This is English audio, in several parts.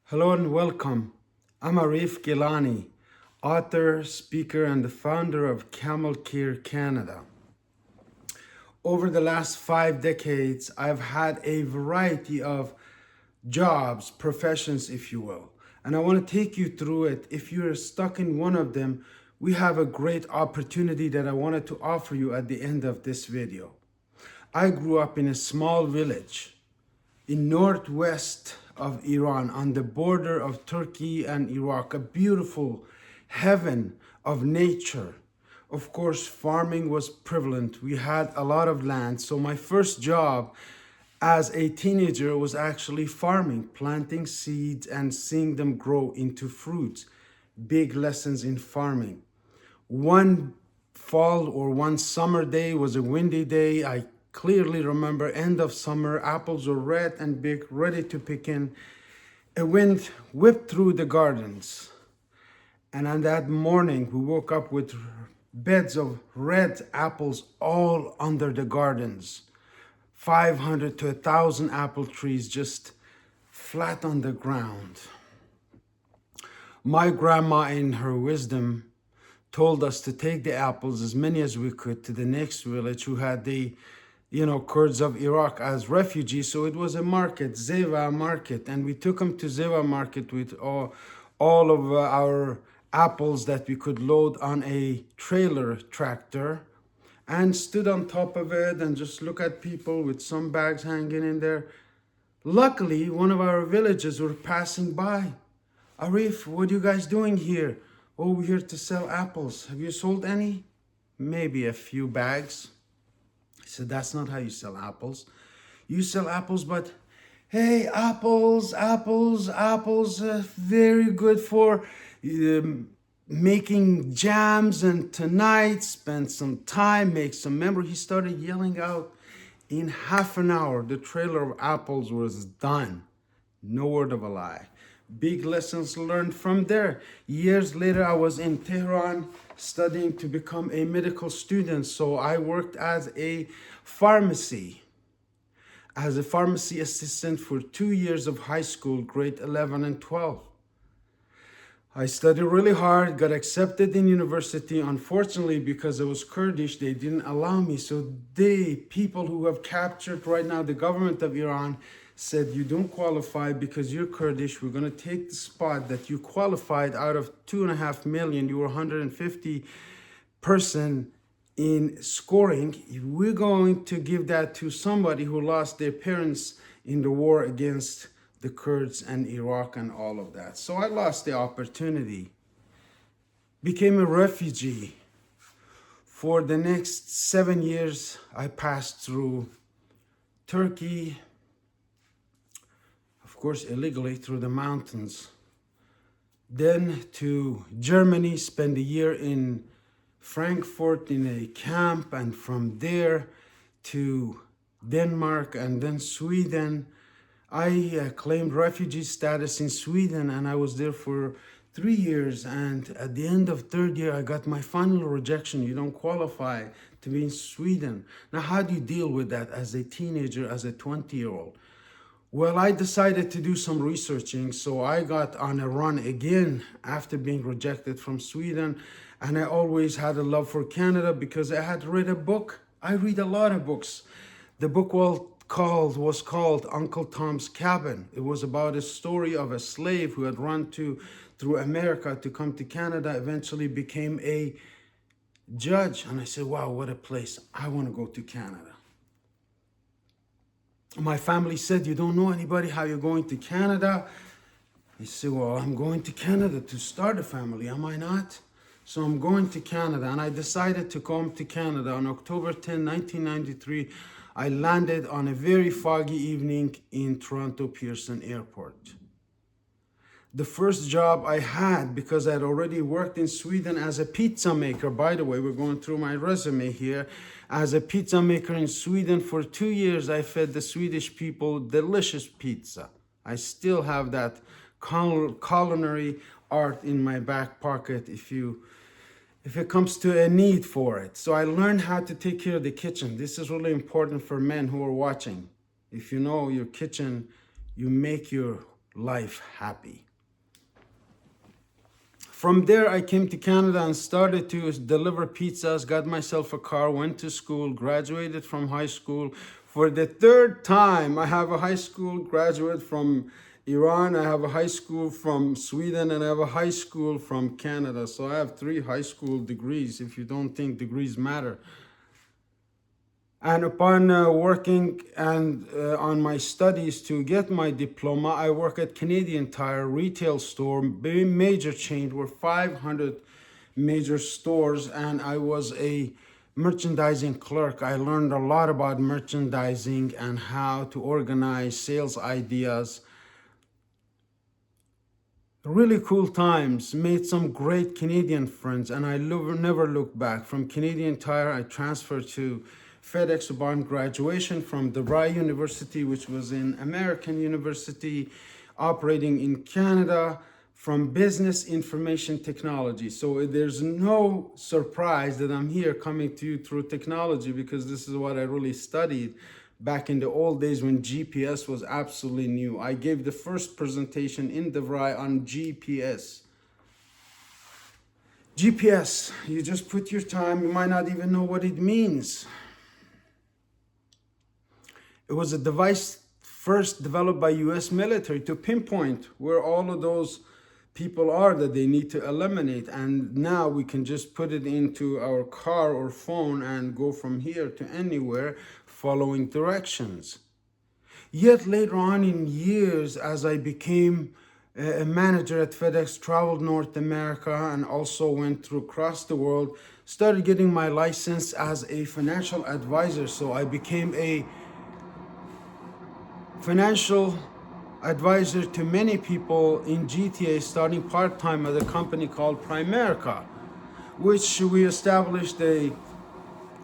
Hello and welcome. I'm Arif Gilani, author, speaker, and the founder of Camel Canada. Over the last 5 decades, I've had a variety of jobs, professions, if you will. And I want to take you through it. If you're stuck in one of them, we have a great opportunity that I wanted to offer you at the end of this video. I grew up in a small village in northwest of Iran, on the border of Turkey and Iraq, a beautiful heaven of nature. Of course, farming was prevalent. We had a lot of land. So my first job as a teenager was actually farming, planting seeds and seeing them grow into fruits. Big lessons in farming. One fall or one summer day was a windy day. I clearly remember end of summer, apples were red and big, ready to pick in. A wind whipped through the gardens. And on that morning, we woke up with beds of red apples all under the gardens. 500 to 1,000 apple trees just flat on the ground. My grandma, in her wisdom, told us to take the apples, as many as we could, to the next village who had the Kurds of Iraq as refugees. So it was a market, Zeva market. And we took them to Zeva market with all of our apples that we could load on a trailer tractor and stood on top of it and just look at people with some bags hanging in there. Luckily, one of our villagers were passing by. Arif, what are you guys doing here? Oh, we're here to sell apples. Have you sold any? Maybe a few bags. I said, that's not how you sell apples. You sell apples, but hey, apples, very good for making jams, and tonight spend some time, make some memory. He started yelling out. In half an hour, the trailer of apples was done. No word of a lie. Big lessons learned from there. Years later, I was in Tehran studying to become a medical student. So I worked as a pharmacy assistant for 2 years of high school, grade 11 and 12. I studied really hard, got accepted in university. Unfortunately, because I was Kurdish, they didn't allow me. So people who have captured right now the government of Iran, said, you don't qualify because you're Kurdish. We're going to take the spot that you qualified out of 2.5 million. You were 150 person in scoring. We're going to give that to somebody who lost their parents in the war against the Kurds and Iraq and all of that. So I lost the opportunity. Became a refugee. For the next 7 years, I passed through Turkey, of course, illegally through the mountains. Then to Germany, spent a year in Frankfurt in a camp, and from there to Denmark and then Sweden. I claimed refugee status in Sweden, and I was there for 3 years. And at the end of third year, I got my final rejection. You don't qualify to be in Sweden. Now, how do you deal with that as a teenager, as a 20-year-old? Well, I decided to do some researching, so I got on a run again after being rejected from Sweden. And I always had a love for Canada because I had read a book. I read a lot of books. The book was called Uncle Tom's Cabin. It was about a story of a slave who had run through America to come to Canada, eventually became a judge. And I said, wow, what a place. I want to go to Canada. My family said, you don't know anybody, how you're going to Canada? I said, well, I'm going to Canada to start a family, am I not? So I'm going to Canada, and I decided to come to Canada on October 10, 1993. I landed on a very foggy evening in Toronto Pearson Airport. The first job I had, because I had already worked in Sweden as a pizza maker. By the way, we're going through my resume here. As a pizza maker in Sweden for 2 years, I fed the Swedish people delicious pizza. I still have that culinary art in my back pocket if it comes to a need for it. So I learned how to take care of the kitchen. This is really important for men who are watching. If you know your kitchen, you make your life happy. From there, I came to Canada and started to deliver pizzas, got myself a car, went to school, graduated from high school. For the third time, I have a high school graduate from Iran, I have a high school from Sweden, and I have a high school from Canada. So I have 3 high school degrees, if you don't think degrees matter. And upon working and on my studies to get my diploma, I work at Canadian Tire retail store, very major chain, were 500 major stores, and I was a merchandising clerk. I learned a lot about merchandising and how to organize sales ideas. Really cool times, made some great Canadian friends, and I never looked back. From Canadian Tire, I transferred to FedEx upon graduation from DeVry University, which was an American university operating in Canada, from business information technology. So there's no surprise that I'm here coming to you through technology, because this is what I really studied back in the old days when GPS was absolutely new. I gave the first presentation in DeVry on GPS. GPS, you just put your time, you might not even know what it means. It was a device first developed by US military to pinpoint where all of those people are that they need to eliminate. And now we can just put it into our car or phone and go from here to anywhere following directions. Yet later on in years, as I became a manager at FedEx, traveled North America, and also went through across the world, started getting my license as a financial advisor. So I became a financial advisor to many people in GTA, starting part-time at a company called Primerica, which we established a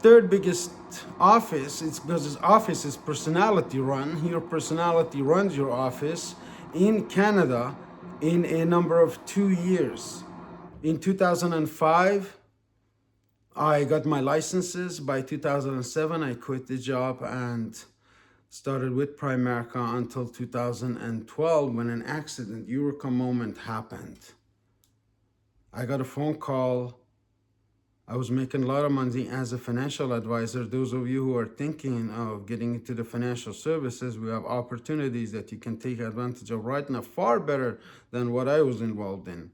3rd biggest office. It's because this office is personality run. Your personality runs your office in Canada in a number of 2 years. In 2005, I got my licenses. By 2007, I quit the job and started with Primerica until 2012 when an accident, eureka moment happened. I got a phone call. I was making a lot of money as a financial advisor. Those of you who are thinking of getting into the financial services, we have opportunities that you can take advantage of right now, far better than what I was involved in.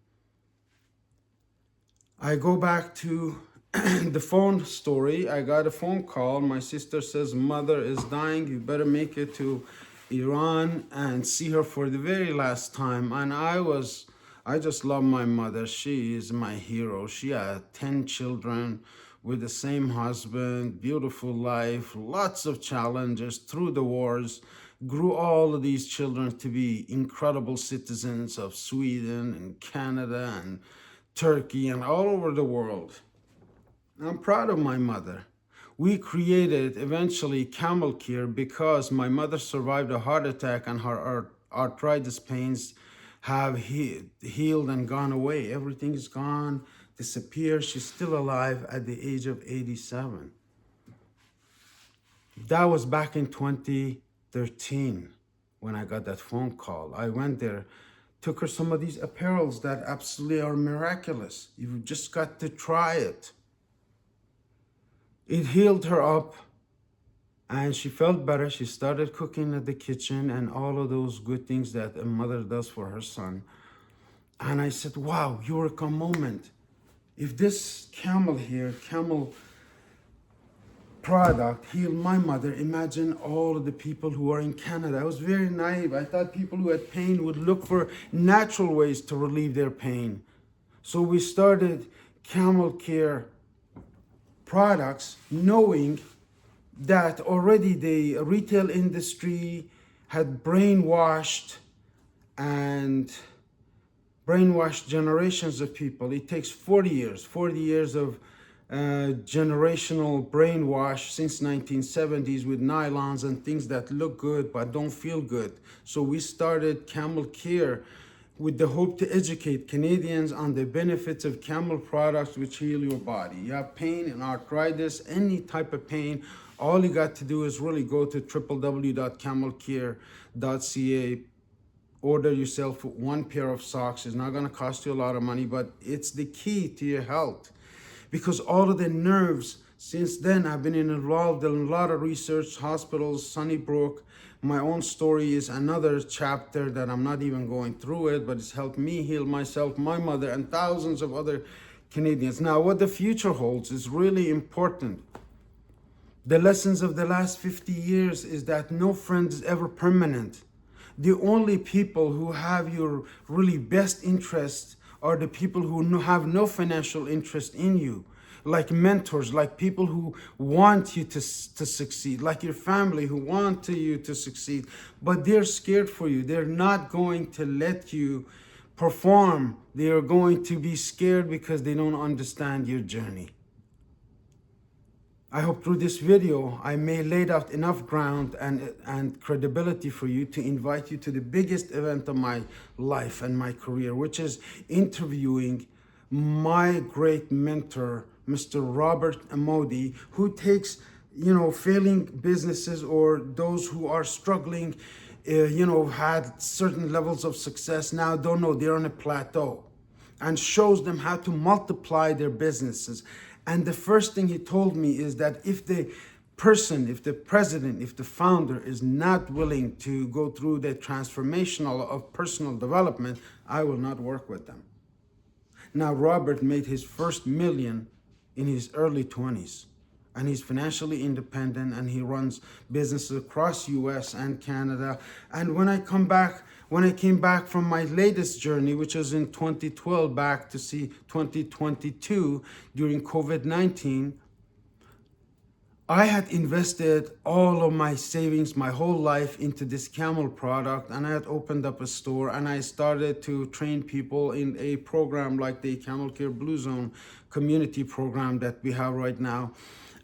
I go back to the phone story. I got a phone call. My sister says, mother is dying. You better make it to Iran and see her for the very last time. And I just love my mother. She is my hero. She had 10 children with the same husband, beautiful life, lots of challenges through the wars, grew all of these children to be incredible citizens of Sweden and Canada and Turkey and all over the world. I'm proud of my mother. We created eventually Camel Care because my mother survived a heart attack and her arthritis pains have healed and gone away. Everything is gone, disappeared. She's still alive at the age of 87. That was back in 2013 when I got that phone call. I went there, took her some of these apparels that absolutely are miraculous. You've just got to try it. It healed her up and she felt better. She started cooking at the kitchen and all of those good things that a mother does for her son. And I said, wow, eureka moment. If this Camel product healed my mother, imagine all of the people who are in Canada. I was very naive. I thought people who had pain would look for natural ways to relieve their pain. So we started Camel Care products, knowing that already the retail industry had brainwashed generations of people. It takes 40 years of generational brainwash since 1970s with nylons and things that look good but don't feel good. So we started Camel Care with the hope to educate Canadians on the benefits of Camel products which heal your body. You have pain and arthritis, any type of pain, all you got to do is really go to www.camelcare.ca, order yourself one pair of socks. It's not going to cost you a lot of money, but it's the key to your health. Because all of the nerves, since then, I've been involved in a lot of research, hospitals, Sunnybrook. My own story is another chapter that I'm not even going through it, but it's helped me heal myself, my mother, and thousands of other Canadians. Now, what the future holds is really important. The lessons of the last 50 years is that no friend is ever permanent. The only people who have your really best interest are the people who have no financial interest in you. Like mentors, like people who want you to succeed, like your family who want you to succeed, but they're scared for you. They're not going to let you perform. They are going to be scared because they don't understand your journey. I hope through this video, I may lay out enough ground and credibility for you to invite you to the biggest event of my life and my career, which is interviewing my great mentor, Mr. Robert Amodi, who takes, failing businesses or those who are struggling, had certain levels of success, now don't know, they're on a plateau, and shows them how to multiply their businesses. And the first thing he told me is that if the person, if the president, if the founder is not willing to go through the transformational of personal development, I will not work with them. Now, Robert made his first million in his early 20s, and he's financially independent, and he runs businesses across US and Canada. And when I came back from my latest journey, which was in 2012, back to see 2022 during COVID-19, I had invested all of my savings, my whole life into this Camel product, and I had opened up a store, and I started to train people in a program like the Camel Care Blue Zone community program that we have right now.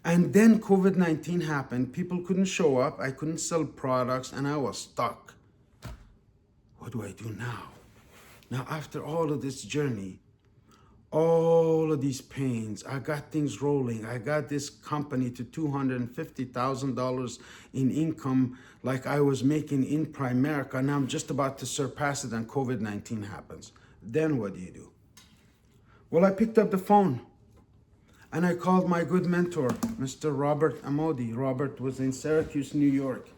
And then COVID-19 happened. People couldn't show up. I couldn't sell products, and I was stuck. What do I do now? Now, after all of this journey, all of these pains, I got things rolling. I got this company to $250,000 in income like I was making in Primerica. Now I'm just about to surpass it, and COVID-19 happens. Then what do you do? Well, I picked up the phone and I called my good mentor, Mr. Robert Amodi. Robert was in Syracuse, New York.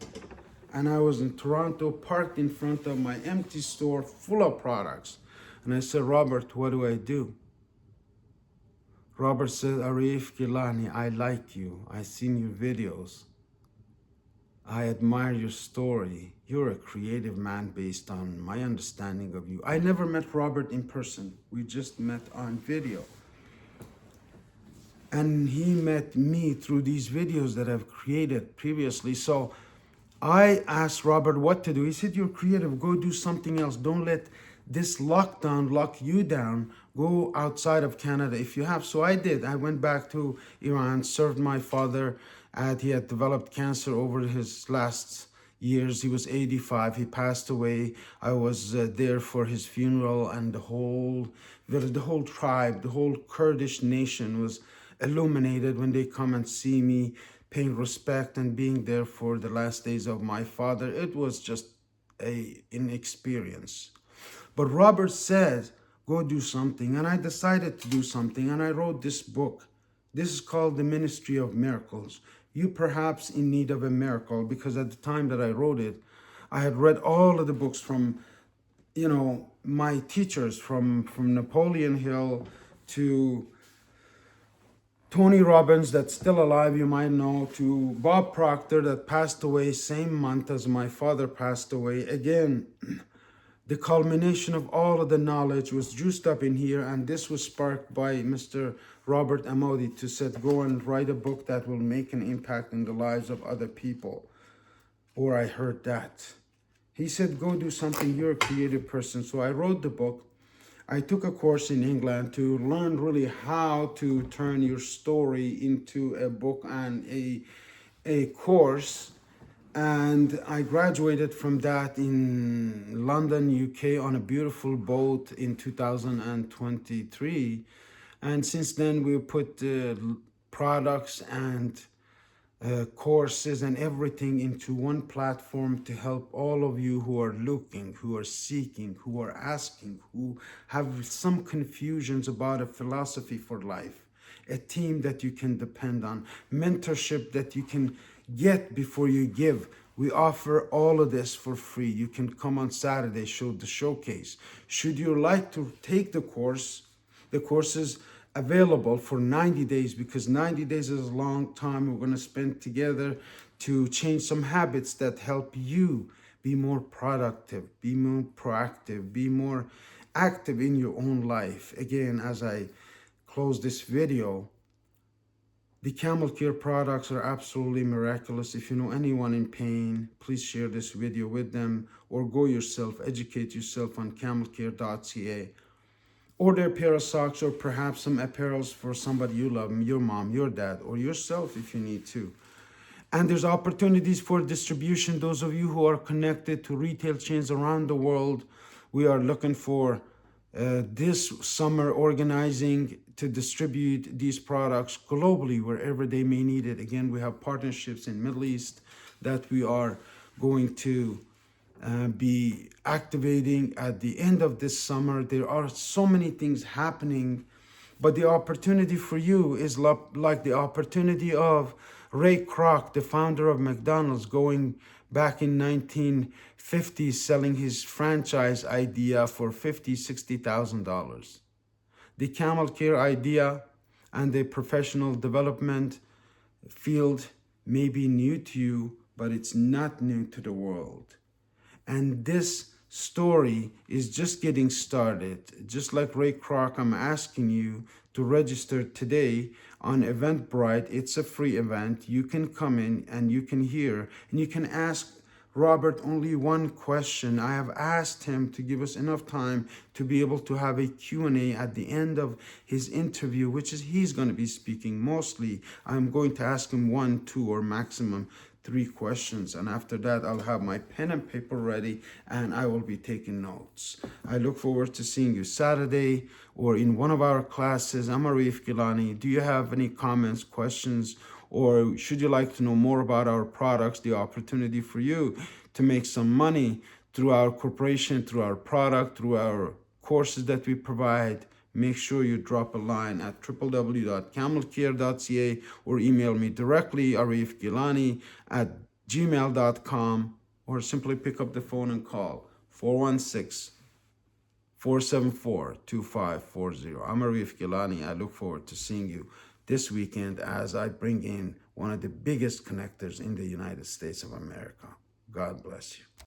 And I was in Toronto, parked in front of my empty store full of products. And I said, Robert, what do I do? Robert said, Arif Gilani, I like you. I seen your videos. I admire your story. You're a creative man based on my understanding of you. I never met Robert in person. We just met on video. And he met me through these videos that I've created previously. So I asked Robert what to do. He said, you're creative, go do something else. Don't let this lockdown lock you down. Go outside of Canada if you have. So I did. I went back to Iran, served my father. He had developed cancer over his last years. He was 85. He passed away. I was there for his funeral, and the whole tribe, the whole Kurdish nation was illuminated when they come and see me, paying respect and being there for the last days of my father. It was just an experience. But Robert said, go do something. And I decided to do something, and I wrote this book. This is called The Ministry of Miracles. You perhaps in need of a miracle, because at the time that I wrote it, I had read all of the books from, my teachers, from Napoleon Hill to Tony Robbins, that's still alive, you might know, to Bob Proctor, that passed away same month as my father passed away. Again, the culmination of all of the knowledge was juiced up in here, and this was sparked by Mr. Robert Amodi to said, go and write a book that will make an impact in the lives of other people. Or I heard that. He said, go do something, you're a creative person. So I wrote the book. I took a course in England to learn really how to turn your story into a book and a course. And I graduated from that in London, UK, on a beautiful boat in 2023. And since then, we put products and courses and everything into one platform to help all of you who are looking, who are seeking, who are asking, who have some confusions about a philosophy for life, a team that you can depend on, mentorship that you can get before you give. We offer all of this for free. You can come on Saturday, show the showcase. Should you like to take the course is available for 90 days, because 90 days is a long time we're going to spend together to change some habits that help you be more productive, be more proactive, be more active in your own life. Again, as I close this video, the Camel Care products are absolutely miraculous. If you know anyone in pain, please share this video with them, or go yourself, educate yourself on camelcare.ca. Order a pair of socks, or perhaps some apparels for somebody you love, your mom, your dad, or yourself if you need to. And there's opportunities for distribution. Those of you who are connected to retail chains around the world, we are looking for this summer organizing to distribute these products globally wherever they may need it. Again, we have partnerships in Middle East that we are going to be activating at the end of this summer. There are so many things happening, but the opportunity for you is like the opportunity of Ray Kroc, the founder of McDonald's, going back in 1950, selling his franchise idea for $50,000-$60,000. The Camel Care idea and the professional development field may be new to you, but it's not new to the world. And this story is just getting started. Just like Ray Kroc, I'm asking you to register today on Eventbrite. It's a free event. You can come in and you can hear, and you can ask Robert only one question. I have asked him to give us enough time to be able to have a Q&A at the end of his interview, which is he's going to be speaking mostly. I'm going to ask him 1, 2, or maximum 3 questions, and after that I'll have my pen and paper ready and I will be taking notes. I look forward to seeing you Saturday or in one of our classes. I'm Arif Gilani. Do you have any comments, questions, or should you like to know more about our products, the opportunity for you to make some money through our corporation, through our product, through our courses that we provide? Make sure you drop a line at www.camelcare.ca or email me directly, arifgilani@gmail.com, or simply pick up the phone and call 416-474-2540. I'm Arif Gilani. I look forward to seeing you this weekend as I bring in one of the biggest connectors in the United States of America. God bless you.